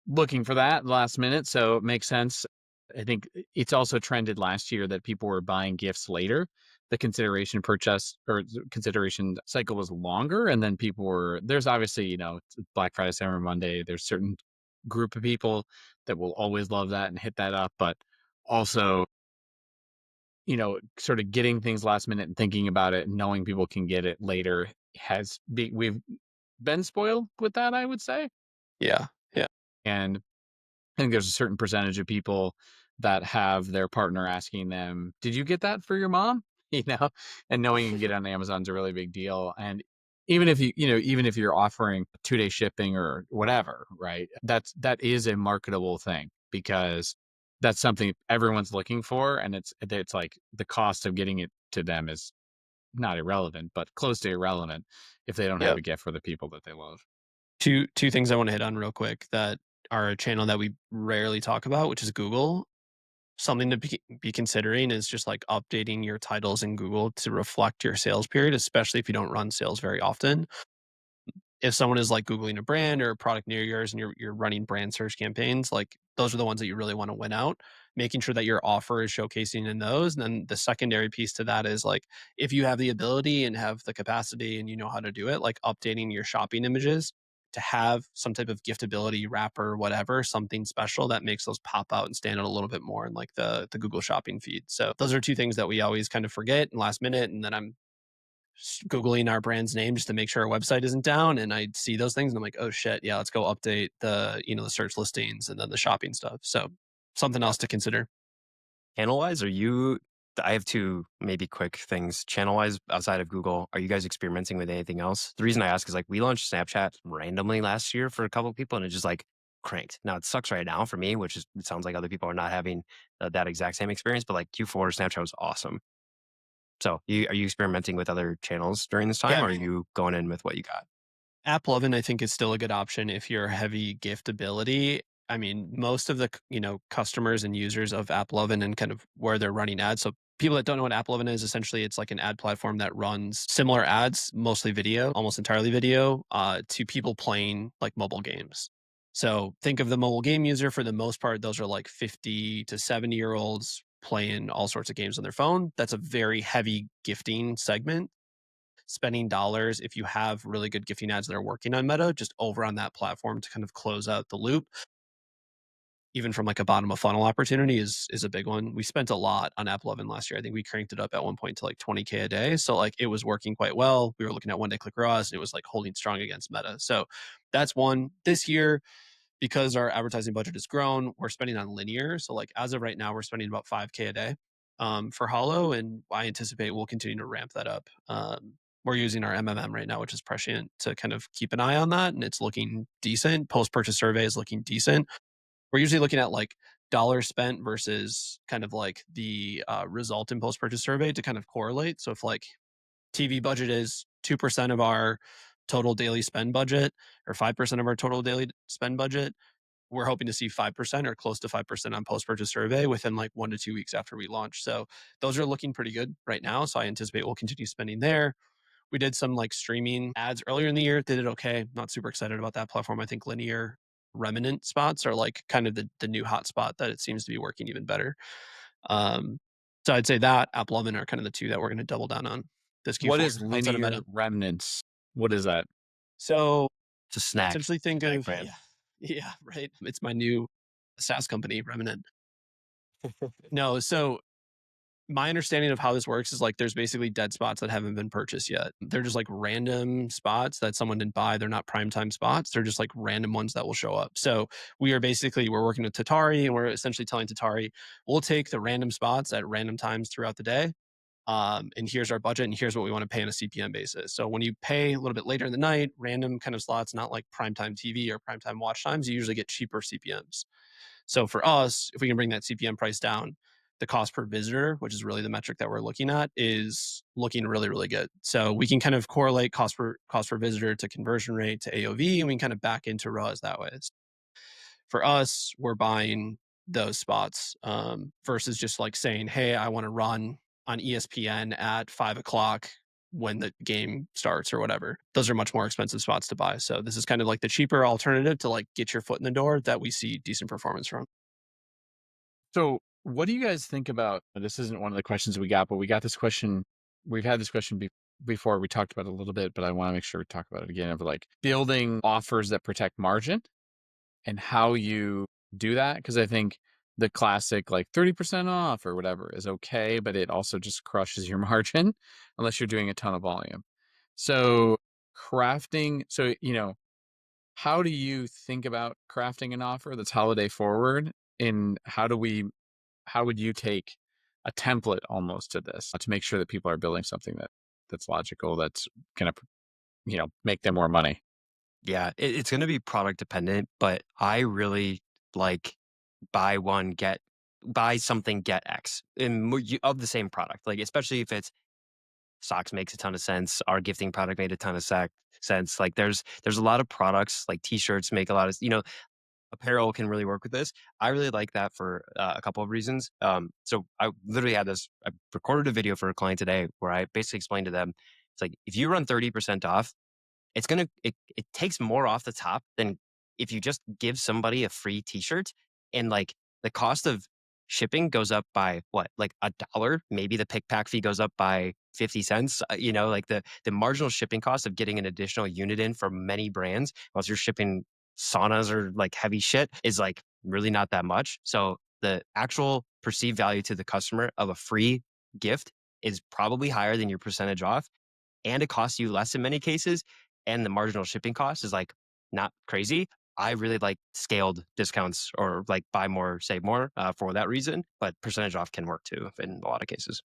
looking for that last minute, so it makes sense. I think it's also trended last year that people were buying gifts later. The consideration purchase or consideration cycle was longer, and then there's obviously, Black Friday, Cyber Monday, there's certain group of people that will always love that and hit that up, but also, sort of getting things last minute and thinking about it and knowing people can get it later we've been spoiled with that, I would say. Yeah. Yeah. And I think there's a certain percentage of people that have their partner asking them, "Did you get that for your mom?" You know, and knowing you can get it on Amazon's a really big deal. And even if even if you're offering 2-day shipping or whatever, right? That is a marketable thing because that's something everyone's looking for, and it's like the cost of getting it to them is not irrelevant, but close to irrelevant if they don't have Yep. a gift for the people that they love. Two things I want to hit on real quick that are a channel that we rarely talk about, which is Google. Something to be considering is just like updating your titles in Google to reflect your sales period, especially if you don't run sales very often. If someone is like Googling a brand or a product near yours and you're running brand search campaigns, like those are the ones that you really want to win out, making sure that your offer is showcasing in those. And then the secondary piece to that is like, if you have the ability and have the capacity and you know how to do it, like updating your shopping images to have some type of giftability wrapper, whatever, something special that makes those pop out and stand out a little bit more in like the Google shopping feed. So those are two things that we always kind of forget in last minute. And then I'm Googling our brand's name just to make sure our website isn't down. And I see those things and I'm like, oh shit, yeah, let's go update the search listings and then the shopping stuff. So something else to consider. Channel wise, I have two maybe quick things. Channel wise, outside of Google, are you guys experimenting with anything else? The reason I ask is like we launched Snapchat randomly last year for a couple of people and it just like cranked. Now it sucks right now for me, which is, it sounds like other people are not having that exact same experience, but like Q4 Snapchat was awesome. So are you experimenting with other channels during this time Yeah. or are you going in with what you got? App Lovin', I think, is still a good option if you're heavy giftability. I mean, most of the customers and users of App Lovin' and kind of where they're running ads. So people that don't know what App Lovin' is, essentially, it's like an ad platform that runs similar ads, mostly video, almost entirely video, to people playing like mobile games. So think of the mobile game user. For the most part, those are like 50 to 70-year-olds playing all sorts of games on their phone. That's a very heavy gifting segment. Spending dollars, if you have really good gifting ads that are working on Meta, just over on that platform to kind of close out the loop, even from like a bottom of funnel opportunity is a big one. We spent a lot on App Lovin' last year. I think we cranked it up at one point to like 20K a day. So like it was working quite well. We were looking at 1 day click ROAS and it was like holding strong against Meta. So that's one. This year, because our advertising budget has grown, we're spending on linear. So like as of right now, we're spending about 5K a day for Hollow, and I anticipate we'll continue to ramp that up. We're using our MMM right now, which is prescient, to kind of keep an eye on that, and it's looking decent. Post purchase survey is looking decent. We're usually looking at like dollars spent versus kind of like the result in post purchase survey to kind of correlate. So if like TV budget is 2% of our total daily spend budget or 5% of our total daily spend budget, we're hoping to see 5% or close to 5% on post purchase survey within like 1 to 2 weeks after we launch. So those are looking pretty good right now. So I anticipate we'll continue spending there. We did some like streaming ads earlier in the year, did it okay. Not super excited about that platform. I think linear remnant spots are like kind of the new hot spot that it seems to be working even better. Um, so I'd say that App Lovin' are kind of the two that we're going to double down on this What Q4 is outside of linear Meta. remnants? What is that? So It's a snack. essentially think of, brand. yeah, right. It's my new SaaS company, Remnant. No, so my understanding of how this works is like there's basically dead spots that haven't been purchased yet. They're just like random spots that someone didn't buy. They're not primetime spots. They're just like random ones that will show up. So we're working with Tatari and we're essentially telling Tatari, we'll take the random spots at random times throughout the day. And here's our budget and here's what we want to pay on a CPM basis. So when you pay a little bit later in the night, random kind of slots, not like primetime TV or primetime watch times, you usually get cheaper CPMs. So for us, if we can bring that CPM price down, the cost per visitor, which is really the metric that we're looking at, is looking really, really good. So we can kind of correlate cost per visitor to conversion rate to AOV, and we can kind of back into ROAS that way. For us, we're buying those spots versus just like saying, hey, I want to run on ESPN at 5 o'clock when the game starts or whatever. Those are much more expensive spots to buy. So this is kind of like the cheaper alternative to like get your foot in the door that we see decent performance from. So, what do you guys think about this? Isn't one of the questions we got, but we got this question. We've had this question before. We talked about it a little bit, but I want to make sure we talk about it again of like building offers that protect margin and how you do that. Because I think the classic like 30% off or whatever is okay, but it also just crushes your margin unless you're doing a ton of volume. So, how do you think about crafting an offer that's holiday forward? And how would you take a template almost to this to make sure that people are building something that's logical, that's gonna, make them more money? Yeah, it's going to be product dependent, but I really like buy one get buy something get X of the same product. Like especially if it's socks makes a ton of sense. Our gifting product made a ton of sense. Like there's a lot of products like t-shirts make a lot of apparel can really work with this. I really like that for a couple of reasons. So I literally had this. I recorded a video for a client today where I basically explained to them, it's like if you run 30% off, it takes more off the top than if you just give somebody a free t-shirt, and like the cost of shipping goes up by what, like $1. Maybe the pick pack fee goes up by 50 cents. Like the marginal shipping cost of getting an additional unit in for many brands whilst you're shipping saunas or like heavy shit is like really not that much. So the actual perceived value to the customer of a free gift is probably higher than your percentage off, and it costs you less in many cases, and the marginal shipping cost is like not crazy. I really like scaled discounts or like buy more, save more for that reason, but percentage off can work too in a lot of cases.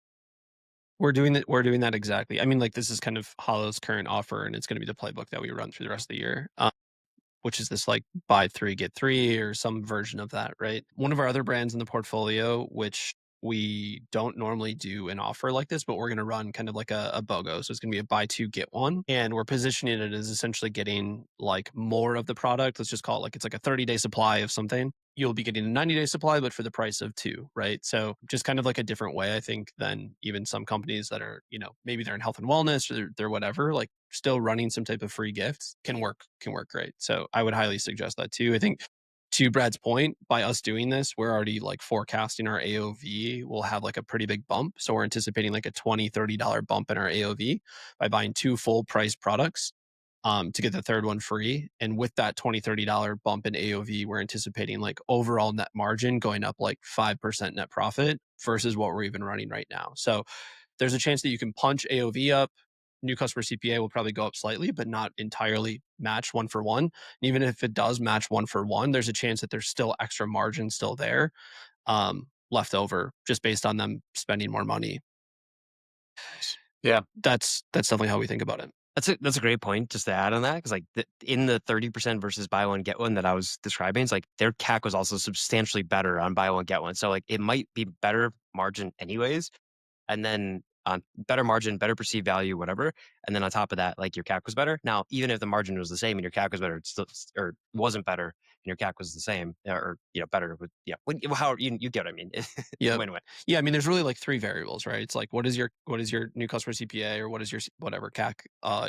We're doing that. We're doing that exactly. I mean, like this is kind of Hollow's current offer, and it's going to be the playbook that we run through the rest of the year. Which is this like buy three, get three, or some version of that, right? One of our other brands in the portfolio, which we don't normally do an offer like this, but we're going to run kind of like a BOGO. So it's going to be a buy two, get one. And we're positioning it as essentially getting like more of the product. Let's just call it like it's like a 30-day supply of something. You'll be getting a 90-day supply, but for the price of two, right? So just kind of like a different way, I think, than even some companies that are, maybe they're in health and wellness or they're whatever, like still running some type of free gift can work great. So I would highly suggest that too. I think to Brad's point, by us doing this, we're already like forecasting our AOV will have like a pretty big bump. So we're anticipating like a $20-$30 bump in our AOV by buying two full price products to get the third one free. And with that $20-$30 bump in AOV, we're anticipating like overall net margin going up like 5% net profit versus what we're even running right now. So there's a chance that you can punch AOV up. New customer CPA will probably go up slightly, but not entirely match one for one. And even if it does match one for one, there's a chance that there's still extra margin still there left over just based on them spending more money. Yeah. That's definitely how we think about it. That's a great point. Just to add on that, because like in the 30% versus buy one get one that I was describing, it's like their CAC was also substantially better on buy one get one. So like it might be better margin anyways, and then better margin, better perceived value, whatever. And then on top of that, like your CAC was better. Now, even if the margin was the same and your CAC was better, it's still, or wasn't better and your CAC was the same, or better. How you get what I mean? Yeah, Win-win. Yeah, I mean, there's really like three variables, right? It's like what is your new customer CPA or what is your whatever CAC,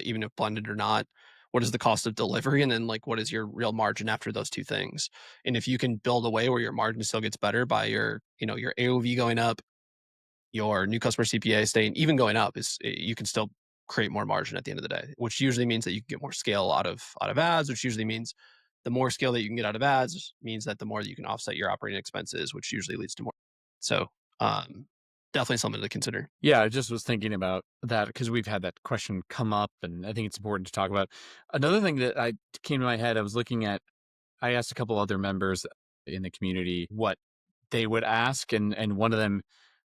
even if blended or not. What is the cost of delivery, and then like what is your real margin after those two things? And if you can build a way where your margin still gets better by your your AOV going up, your new customer CPA staying even going up, is you can still create more margin at the end of the day, which usually means that you can get more scale out of ads, which usually means the more scale that you can get out of ads means that the more that you can offset your operating expenses, which usually leads to more. So definitely something to consider. Yeah, I just was thinking about that because we've had that question come up, and I think it's important to talk about. Another thing that I came to my head, I asked a couple other members in the community what they would ask, and one of them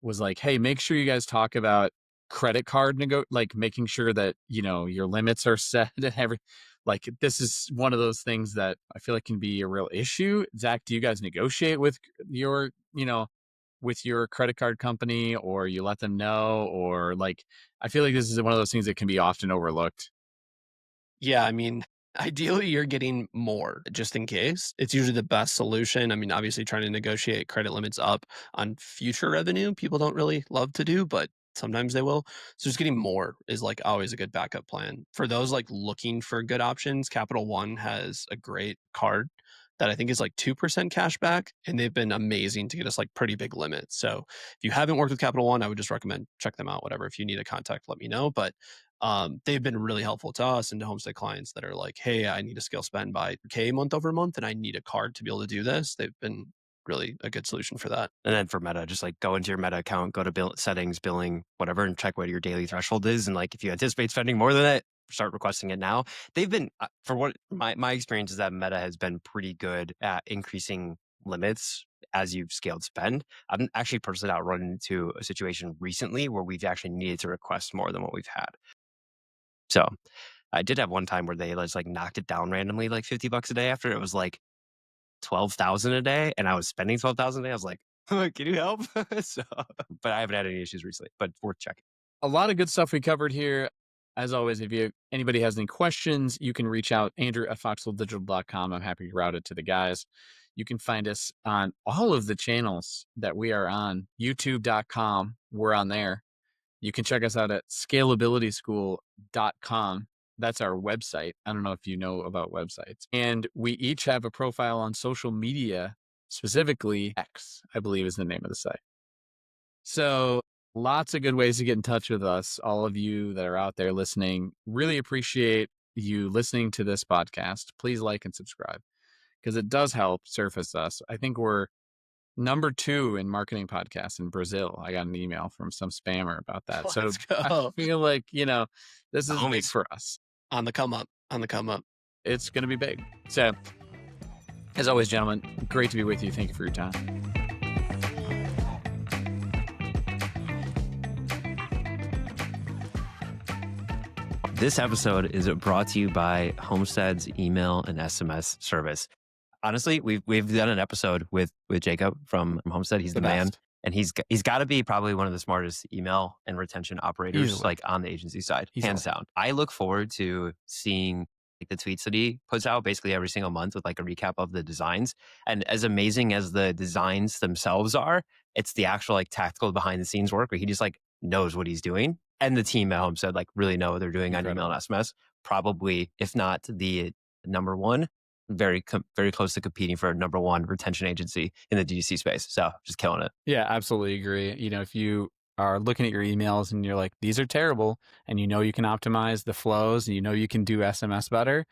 was like, "Hey, make sure you guys talk about credit card like making sure that your limits are set and every." Like this is one of those things that I feel like can be a real issue. Zach, do you guys negotiate with your credit card company, or you let them know, or like I feel like this is one of those things that can be often overlooked? Yeah, I mean, ideally you're getting more just in case. It's usually the best solution. I mean, obviously trying to negotiate credit limits up on future revenue, people don't really love to do, but sometimes they will. So just getting more is like always a good backup plan. For those like looking for good options, Capital One has a great card that I think is like 2% cash back, and they've been amazing to get us like pretty big limits. So if you haven't worked with Capital One, I would just recommend check them out. Whatever, if you need a contact, let me know. But they've been really helpful to us and to homestead clients that are like, hey, I need to scale spend by K month over month, and I need a card to be able to do this. They've been really a good solution for that. And then for Meta, just like go into your Meta account, go to settings, billing, whatever, and check what your daily threshold is. And like if you anticipate spending more than that, start requesting it now. They've been, for what my experience is that Meta has been pretty good at increasing limits as you've scaled spend. I've actually personally not run into a situation recently where we've actually needed to request more than what we've had. So I did have one time where they just like knocked it down randomly, like $50 a day after it was like 12,000 a day, and I was spending 12,000 a day. I was like, can you help? So, but I haven't had any issues recently, but worth checking. A lot of good stuff we covered here. As always, if anybody has any questions, you can reach out, Andrew@foxwelldigital.com. I'm happy to route it to the guys. You can find us on all of the channels that we are on. YouTube.com, we're on there. You can check us out at scalabilityschool.com. That's our website. I don't know if you know about websites. And we each have a profile on social media, specifically X, I believe is the name of the site. So lots of good ways to get in touch with us. All of you that are out there listening, really appreciate you listening to this podcast. Please like and subscribe because it does help surface us. I think we're number 2 in marketing podcasts in Brazil. I got an email from some spammer about that. Let's So I go. feel like, this is big Homies. for us. On the come up. It's going to be big. So as always, gentlemen, great to be with you. Thank you for your time. This episode is brought to you by Homestead's email and SMS service. Honestly, we've done an episode with Jacob from Homestead. He's the man, best. and he's got to be probably one of the smartest email and retention operators Easily. like on the agency side, Easily. hands down. I look forward to seeing like the tweets that he puts out basically every single month with like a recap of the designs. And as amazing as the designs themselves are, it's the actual like tactical behind the scenes work where he just like knows what he's doing. And the team at Homestead like really know what they're doing on email and SMS. Probably, if not the number one, very close to competing for number 1 retention agency in the DTC space. So just killing it. Yeah, absolutely agree. If you are looking at your emails and you're like, these are terrible, and you can optimize the flows and you can do SMS better,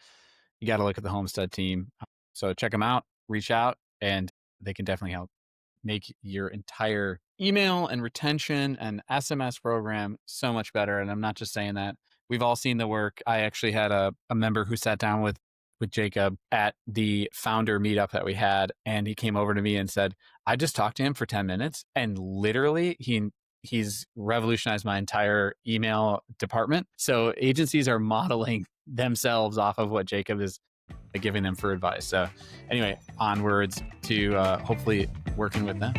you got to look at the Homestead team. So check them out, reach out, and they can definitely help make your entire email and retention and SMS program so much better. And I'm not just saying that. We've all seen the work. I actually had a member who sat down with Jacob at the founder meetup that we had, and he came over to me and said, I just talked to him for 10 minutes, and literally he's revolutionized my entire email department. So agencies are modeling themselves off of what Jacob is giving them for advice. So anyway, onwards to hopefully working with them.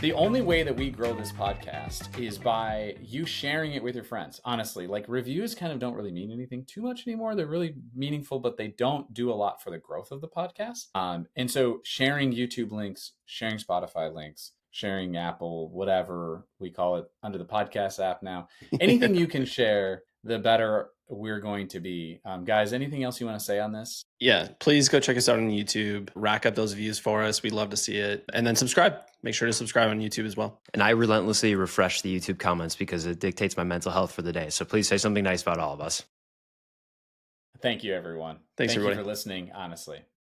The only way that we grow this podcast is by you sharing it with your friends. Honestly, like reviews kind of don't really mean anything too much anymore. They're really meaningful, but they don't do a lot for the growth of the podcast. And so sharing YouTube links, sharing Spotify links, sharing Apple, whatever we call it under the podcast app now, anything you can share, the better we're going to be. Guys, anything else you want to say on this? Yeah, please go check us out on YouTube. Rack up those views for us. We'd love to see it. And then subscribe. Make sure to subscribe on YouTube as well. And I relentlessly refresh the YouTube comments because it dictates my mental health for the day. So please say something nice about all of us. Thank you, everyone. Thanks, Thank everybody. you for listening, honestly.